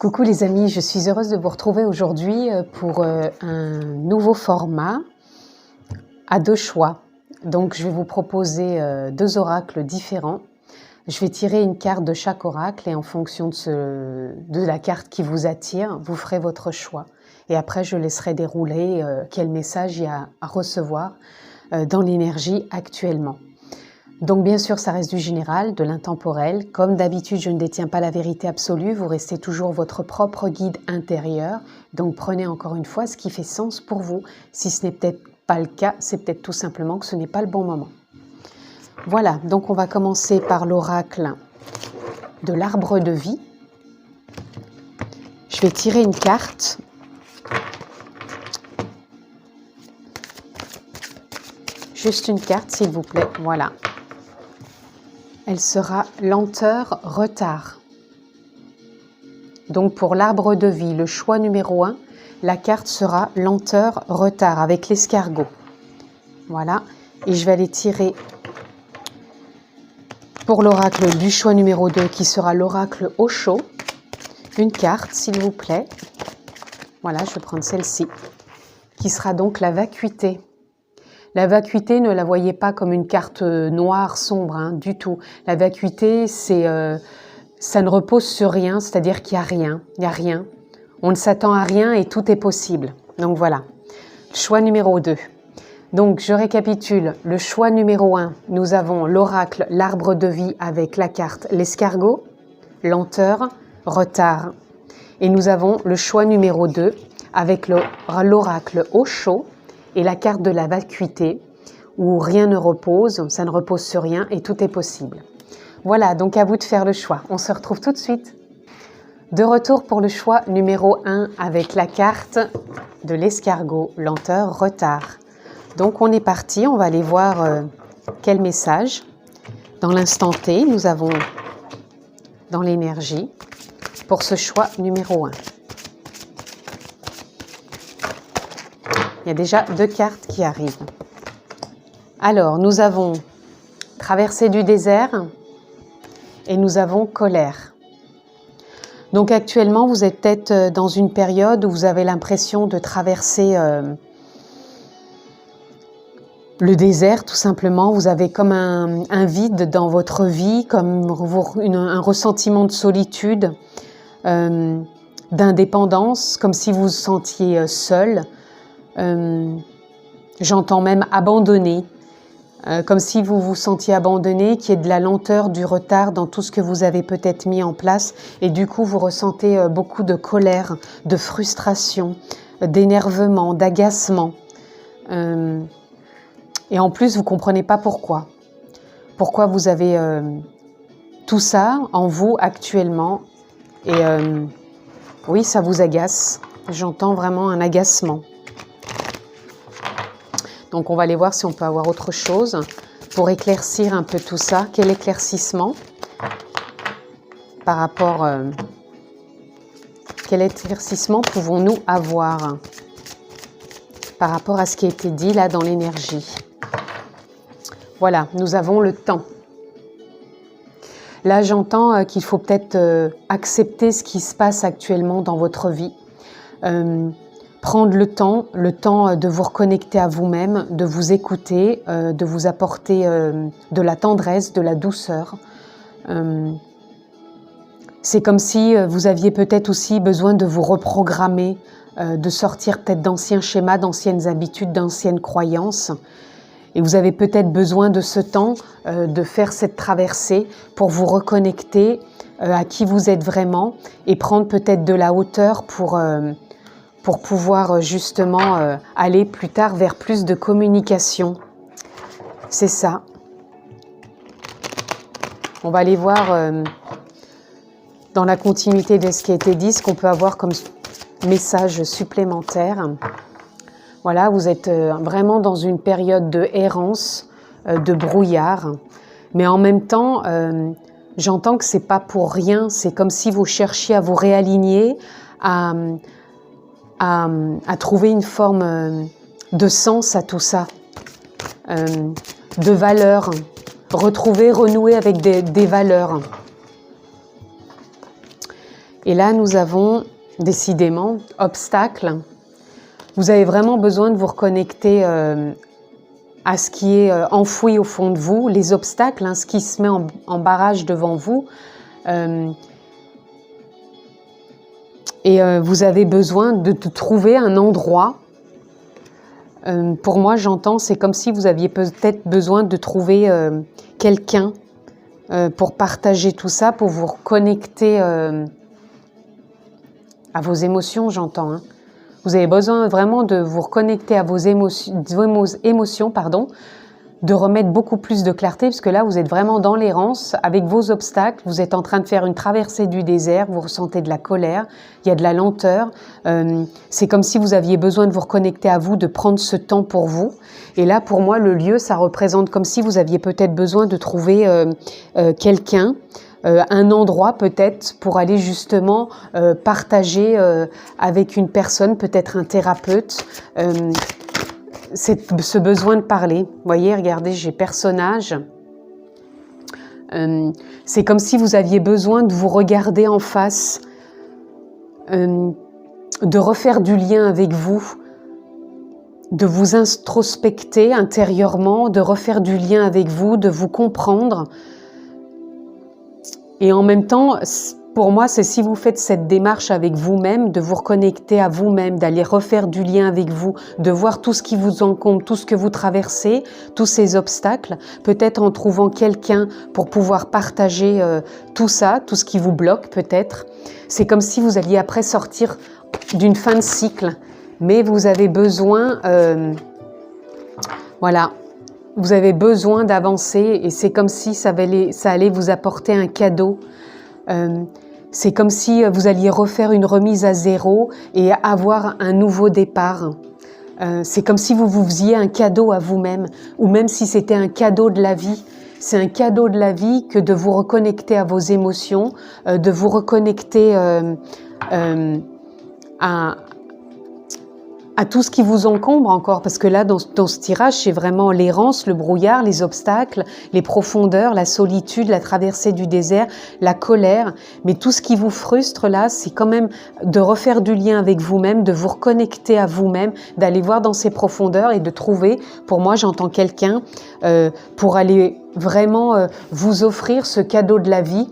Coucou les amis, je suis heureuse de vous retrouver aujourd'hui pour un nouveau format à deux choix. Donc je vais vous proposer deux oracles différents. Je vais tirer une carte de chaque oracle et en fonction de la carte qui vous attire, vous ferez votre choix. Et après je laisserai dérouler quel message il y a à recevoir dans l'énergie actuellement. Donc bien sûr, ça reste du général, de l'intemporel. Comme d'habitude, je ne détiens pas la vérité absolue. Vous restez toujours votre propre guide intérieur. Donc prenez encore une fois ce qui fait sens pour vous. Si ce n'est peut-être pas le cas, c'est peut-être tout simplement que ce n'est pas le bon moment. Voilà, donc on va commencer par l'oracle de l'arbre de vie. Je vais tirer une carte. Juste une carte, s'il vous plaît. Voilà. Elle sera lenteur, retard. Donc pour l'arbre de vie, le choix numéro 1, la carte sera lenteur, retard avec l'escargot. Voilà. Et je vais aller tirer pour l'oracle du choix numéro 2 qui sera l'oracle au chaud. Une carte, s'il vous plaît. Voilà, je vais prendre celle-ci, qui sera donc la vacuité. La vacuité, ne la voyez pas comme une carte noire, sombre, hein, du tout. La vacuité, ça ne repose sur rien, c'est-à-dire qu'il n'y a rien, il n'y a rien. On ne s'attend à rien et tout est possible. Donc voilà, choix numéro 2. Donc je récapitule, le choix numéro 1, nous avons l'oracle, l'arbre de vie avec la carte l'escargot, lenteur, retard. Et nous avons le choix numéro 2 avec l'oracle au chaud, et la carte de la vacuité, où rien ne repose, ça ne repose sur rien et tout est possible. Voilà, donc à vous de faire le choix. On se retrouve tout de suite. De retour pour le choix numéro 1 avec la carte de l'escargot, lenteur, retard. Donc on est parti, on va aller voir quel message. Dans l'instant T, nous avons dans l'énergie pour ce choix numéro 1. Il y a déjà deux cartes qui arrivent. Alors, nous avons traversée du désert et nous avons colère. Donc actuellement, vous êtes peut-être dans une période où vous avez l'impression de traverser le désert, tout simplement. Vous avez comme un vide dans votre vie, comme un ressentiment de solitude, d'indépendance, comme si vous vous sentiez seul. J'entends même abandonné, comme si vous vous sentiez abandonné, qu'il y ait de la lenteur, du retard dans tout ce que vous avez peut-être mis en place et du coup vous ressentez beaucoup de colère, de frustration, d'énervement, d'agacement et en plus vous ne comprenez pas pourquoi vous avez tout ça en vous actuellement et oui, ça vous agace, j'entends vraiment un agacement. Donc on va aller voir si on peut avoir autre chose pour éclaircir un peu tout ça. Quel éclaircissement par rapport... quel éclaircissement pouvons-nous avoir par rapport à ce qui a été dit là dans l'énergie? Voilà, nous avons le temps. Là j'entends qu'il faut peut-être accepter ce qui se passe actuellement dans votre vie. Prendre le temps de vous reconnecter à vous-même, de vous écouter, de vous apporter de la tendresse, de la douceur. C'est comme si vous aviez peut-être aussi besoin de vous reprogrammer, de sortir peut-être d'anciens schémas, d'anciennes habitudes, d'anciennes croyances. Et vous avez peut-être besoin de ce temps, de faire cette traversée pour vous reconnecter à qui vous êtes vraiment et prendre peut-être de la hauteur pour pouvoir justement aller plus tard vers plus de communication. C'est ça. On va aller voir dans la continuité de ce qui a été dit, ce qu'on peut avoir comme message supplémentaire. Voilà, vous êtes vraiment dans une période de errance, de brouillard. Mais en même temps, j'entends que c'est pas pour rien. C'est comme si vous cherchiez à vous réaligner, à trouver une forme de sens à tout ça, de valeurs, renouer avec des valeurs. Et là, nous avons décidément obstacle. Vous avez vraiment besoin de vous reconnecter à ce qui est enfoui au fond de vous, les obstacles, hein, ce qui se met en barrage devant vous. Vous avez besoin de trouver un endroit. Pour moi, j'entends, c'est comme si vous aviez peut-être besoin de trouver quelqu'un pour partager tout ça, pour vous reconnecter à vos émotions, j'entends. Hein. Vous avez besoin vraiment de vous reconnecter à vos émotions, pardon, de remettre beaucoup plus de clarté, parce que là, vous êtes vraiment dans l'errance, avec vos obstacles, vous êtes en train de faire une traversée du désert, vous ressentez de la colère, il y a de la lenteur, c'est comme si vous aviez besoin de vous reconnecter à vous, de prendre ce temps pour vous. Et là, pour moi, le lieu, ça représente comme si vous aviez peut-être besoin de trouver quelqu'un, un endroit peut-être pour aller justement partager avec une personne, peut-être un thérapeute, ce besoin de parler. Vous voyez, regardez, j'ai personnage. C'est comme si vous aviez besoin de vous regarder en face, de refaire du lien avec vous, de vous introspecter intérieurement, de refaire du lien avec vous, de vous comprendre. Et en même temps, pour moi, c'est si vous faites cette démarche avec vous-même, de vous reconnecter à vous-même, d'aller refaire du lien avec vous, de voir tout ce qui vous encombre, tout ce que vous traversez, tous ces obstacles, peut-être en trouvant quelqu'un pour pouvoir partager tout ça, tout ce qui vous bloque peut-être. C'est comme si vous alliez après sortir d'une fin de cycle, mais vous avez besoin, voilà, vous avez besoin d'avancer et c'est comme si ça allait vous apporter un cadeau. C'est comme si vous alliez refaire une remise à zéro et avoir un nouveau départ. C'est comme si vous vous faisiez un cadeau à vous-même, ou même si c'était un cadeau de la vie. C'est un cadeau de la vie que de vous reconnecter à vos émotions, de vous reconnecter à tout ce qui vous encombre encore, parce que là, dans ce tirage, c'est vraiment l'errance, le brouillard, les obstacles, les profondeurs, la solitude, la traversée du désert, la colère. Mais tout ce qui vous frustre là, c'est quand même de refaire du lien avec vous-même, de vous reconnecter à vous-même, d'aller voir dans ces profondeurs et de trouver, pour moi, j'entends quelqu'un pour aller vraiment vous offrir ce cadeau de la vie,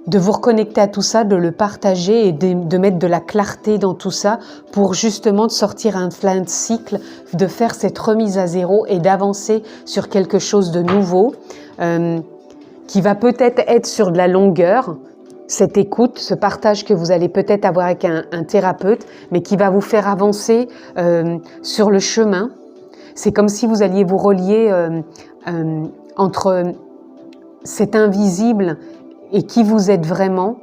de vous reconnecter à tout ça, de le partager et de mettre de la clarté dans tout ça pour justement de sortir un plein de cycle, de faire cette remise à zéro et d'avancer sur quelque chose de nouveau qui va peut-être être sur de la longueur, cette écoute, ce partage que vous allez peut-être avoir avec un thérapeute, mais qui va vous faire avancer sur le chemin. C'est comme si vous alliez vous relier entre cet invisible et qui vous êtes vraiment,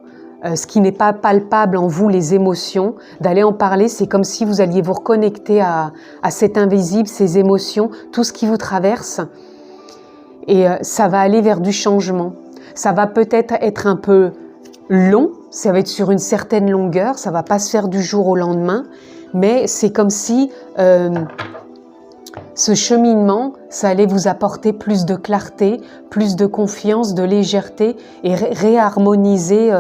ce qui n'est pas palpable en vous, les émotions, d'aller en parler, c'est comme si vous alliez vous reconnecter à cet invisible, ces émotions, tout ce qui vous traverse. Et ça va aller vers du changement. Ça va peut-être être un peu long, ça va être sur une certaine longueur, ça va pas se faire du jour au lendemain, mais c'est comme si ce cheminement, ça allait vous apporter plus de clarté, plus de confiance, de légèreté et réharmoniser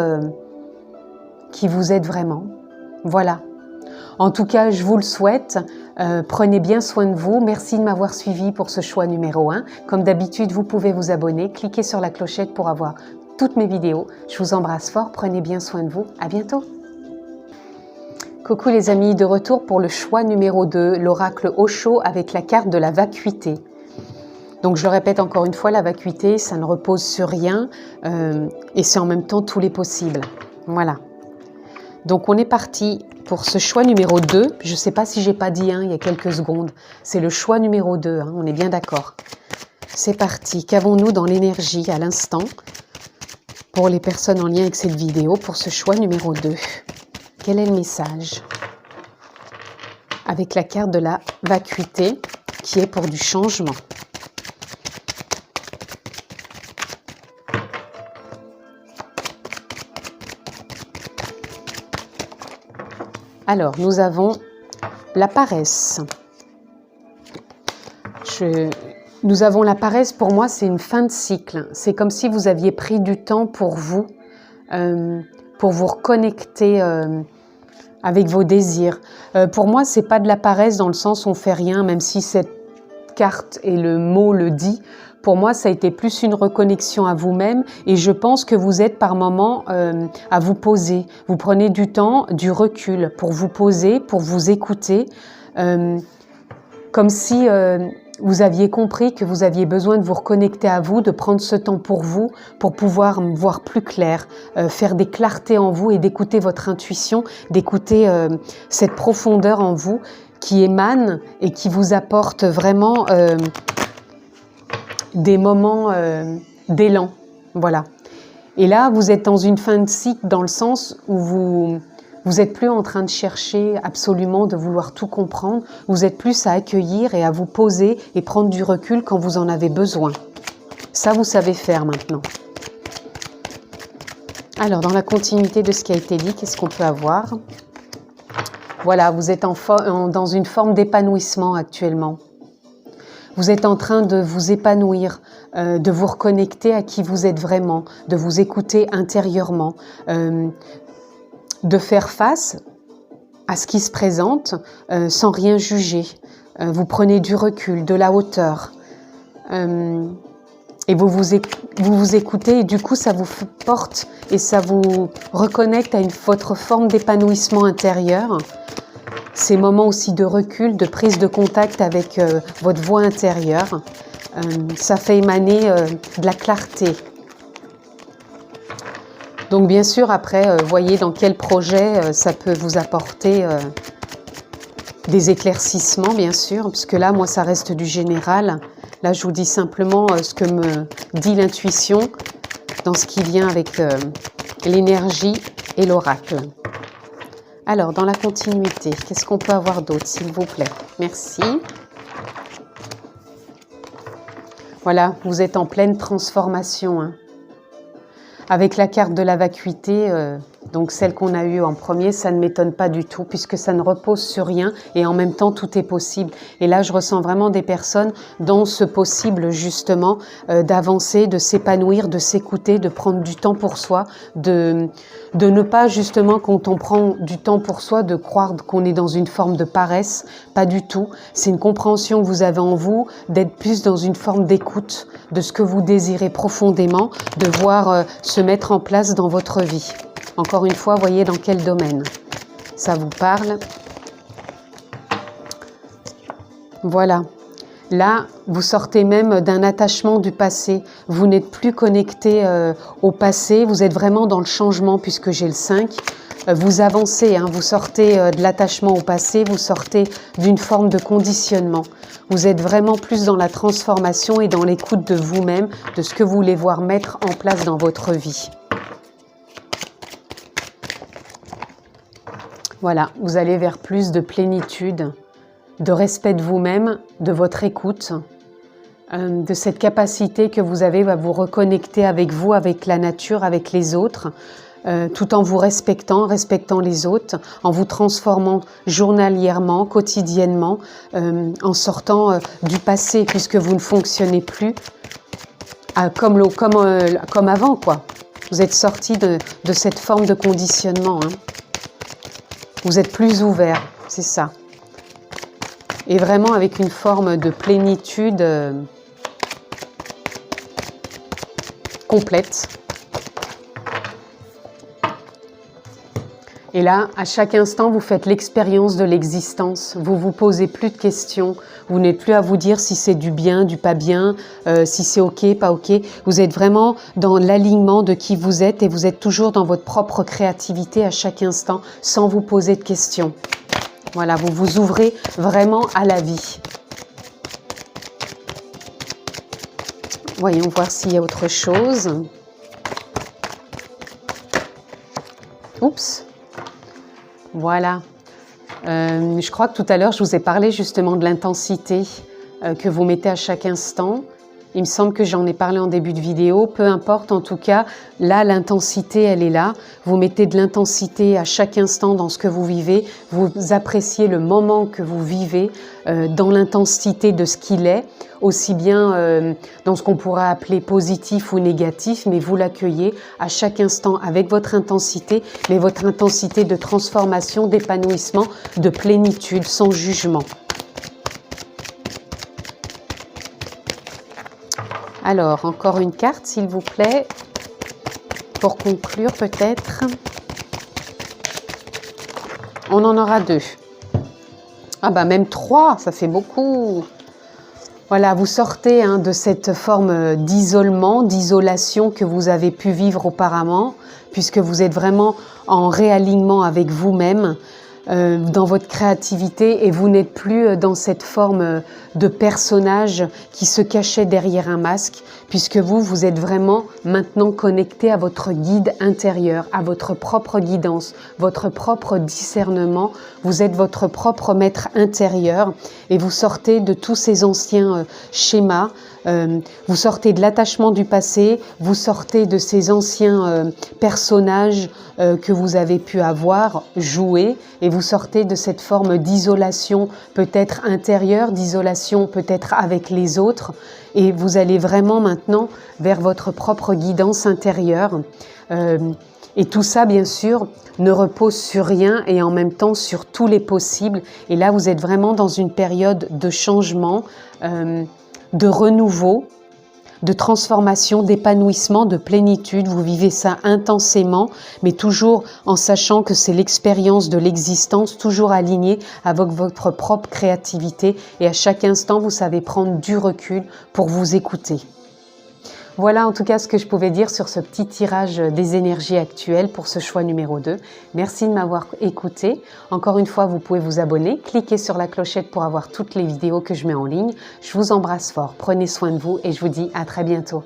qui vous êtes vraiment. Voilà. En tout cas, je vous le souhaite. Prenez bien soin de vous. Merci de m'avoir suivi pour ce choix numéro 1. Comme d'habitude, vous pouvez vous abonner, cliquez sur la clochette pour avoir toutes mes vidéos. Je vous embrasse fort. Prenez bien soin de vous. À bientôt. Coucou les amis, de retour pour le choix numéro 2, l'oracle Osho avec la carte de la vacuité. Donc je le répète encore une fois, la vacuité, ça ne repose sur rien et c'est en même temps tous les possibles. Voilà. Donc on est parti pour ce choix numéro 2. Je ne sais pas si j'ai pas dit il y a quelques secondes. C'est le choix numéro 2, hein, on est bien d'accord. C'est parti. Qu'avons-nous dans l'énergie à l'instant pour les personnes en lien avec cette vidéo pour ce choix numéro 2? Quel est le message? Avec la carte de la vacuité qui est pour du changement. Alors, nous avons la paresse. Nous avons la paresse, pour moi, c'est une fin de cycle. C'est comme si vous aviez pris du temps pour vous, pour vous reconnecter avec vos désirs. Pour moi, c'est pas de la paresse dans le sens où on fait rien, même si cette carte et le mot le dit. Pour moi, ça a été plus une reconnexion à vous-même et je pense que vous êtes par moments à vous poser. Vous prenez du temps, du recul pour vous poser, pour vous écouter, comme si vous aviez compris que vous aviez besoin de vous reconnecter à vous, de prendre ce temps pour vous, pour pouvoir voir plus clair, faire des clartés en vous et d'écouter votre intuition, d'écouter cette profondeur en vous qui émane et qui vous apporte vraiment des moments d'élan. Voilà. Et là, vous êtes dans une fin de cycle dans le sens où vous n'êtes plus en train de chercher absolument de vouloir tout comprendre. Vous êtes plus à accueillir et à vous poser et prendre du recul quand vous en avez besoin. Ça, vous savez faire maintenant. Alors, dans la continuité de ce qui a été dit, qu'est-ce qu'on peut avoir? Voilà, vous êtes dans une forme d'épanouissement actuellement. Vous êtes en train de vous épanouir, de vous reconnecter à qui vous êtes vraiment, de vous écouter intérieurement, de faire face à ce qui se présente sans rien juger. Vous prenez du recul, de la hauteur et vous vous écoutez et du coup ça vous porte et ça vous reconnecte à votre forme d'épanouissement intérieur. Ces moments aussi de recul, de prise de contact avec votre voix intérieure, ça fait émaner de la clarté. Donc bien sûr, après, voyez dans quel projet ça peut vous apporter des éclaircissements, bien sûr, puisque là, moi, ça reste du général. Là, je vous dis simplement ce que me dit l'intuition dans ce qui vient avec l'énergie et l'oracle. Alors, dans la continuité, qu'est-ce qu'on peut avoir d'autre, s'il vous plaît? Merci. Voilà, vous êtes en pleine transformation. Hein. Avec la carte de la vacuité, donc celle qu'on a eue en premier, ça ne m'étonne pas du tout, puisque ça ne repose sur rien et en même temps, tout est possible. Et là, je ressens vraiment des personnes dans ce possible, justement, d'avancer, de s'épanouir, de s'écouter, de prendre du temps pour soi, de ne pas, justement, quand on prend du temps pour soi, de croire qu'on est dans une forme de paresse. Pas du tout. C'est une compréhension que vous avez en vous, d'être plus dans une forme d'écoute de ce que vous désirez profondément, de voir se mettre en place dans votre vie. Encore une fois, voyez dans quel domaine ça vous parle. Voilà. Là, vous sortez même d'un attachement du passé. Vous n'êtes plus connecté au passé. Vous êtes vraiment dans le changement puisque j'ai le 5. Vous avancez, hein, vous sortez de l'attachement au passé, vous sortez d'une forme de conditionnement. Vous êtes vraiment plus dans la transformation et dans l'écoute de vous-même, de ce que vous voulez voir mettre en place dans votre vie. Voilà, vous allez vers plus de plénitude, de respect de vous-même, de votre écoute, de cette capacité que vous avez à vous reconnecter avec vous, avec la nature, avec les autres, tout en vous respectant les autres, en vous transformant journalièrement, quotidiennement, en sortant du passé puisque vous ne fonctionnez plus comme avant, quoi. Vous êtes sorti de cette forme de conditionnement. Hein. Vous êtes plus ouvert, c'est ça. Et vraiment avec une forme de plénitude complète. Et là, à chaque instant, vous faites l'expérience de l'existence. Vous vous posez plus de questions. Vous n'êtes plus à vous dire si c'est du bien, du pas bien, si c'est ok, pas ok. Vous êtes vraiment dans l'alignement de qui vous êtes et vous êtes toujours dans votre propre créativité à chaque instant, sans vous poser de questions. Voilà, vous vous ouvrez vraiment à la vie. Voyons voir s'il y a autre chose. Oups. Voilà. Je crois que tout à l'heure, je vous ai parlé justement de l'intensité que vous mettez à chaque instant. Il me semble que j'en ai parlé en début de vidéo. Peu importe, en tout cas, là, l'intensité, elle est là. Vous mettez de l'intensité à chaque instant dans ce que vous vivez. Vous appréciez le moment que vous vivez dans l'intensité de ce qu'il est, aussi bien dans ce qu'on pourrait appeler positif ou négatif, mais vous l'accueillez à chaque instant avec votre intensité, mais votre intensité de transformation, d'épanouissement, de plénitude, sans jugement. Alors, encore une carte, s'il vous plaît, pour conclure peut-être. On en aura 2. Ah bah même 3, ça fait beaucoup. Voilà, vous sortez de cette forme d'isolement, d'isolation que vous avez pu vivre auparavant, puisque vous êtes vraiment en réalignement avec vous-même, dans votre créativité, et vous n'êtes plus dans cette forme de personnage qui se cachait derrière un masque, puisque vous êtes vraiment maintenant connecté à votre guide intérieur, à votre propre guidance, votre propre discernement. Vous êtes votre propre maître intérieur et vous sortez de tous ces anciens schémas. Vous sortez de l'attachement du passé, vous sortez de ces anciens personnages que vous avez pu avoir, jouer, et vous sortez de cette forme d'isolation peut-être intérieure, d'isolation peut-être avec les autres, et vous allez vraiment maintenant vers votre propre guidance intérieure. Et tout ça, bien sûr, ne repose sur rien et en même temps sur tous les possibles. Et là, vous êtes vraiment dans une période de changement, de renouveau, de transformation, d'épanouissement, de plénitude. Vous vivez ça intensément, mais toujours en sachant que c'est l'expérience de l'existence, toujours alignée avec votre propre créativité. Et à chaque instant, vous savez prendre du recul pour vous écouter. Voilà en tout cas ce que je pouvais dire sur ce petit tirage des énergies actuelles pour ce choix numéro 2. Merci de m'avoir écouté. Encore une fois, vous pouvez vous abonner, cliquez sur la clochette pour avoir toutes les vidéos que je mets en ligne. Je vous embrasse fort, prenez soin de vous et je vous dis à très bientôt.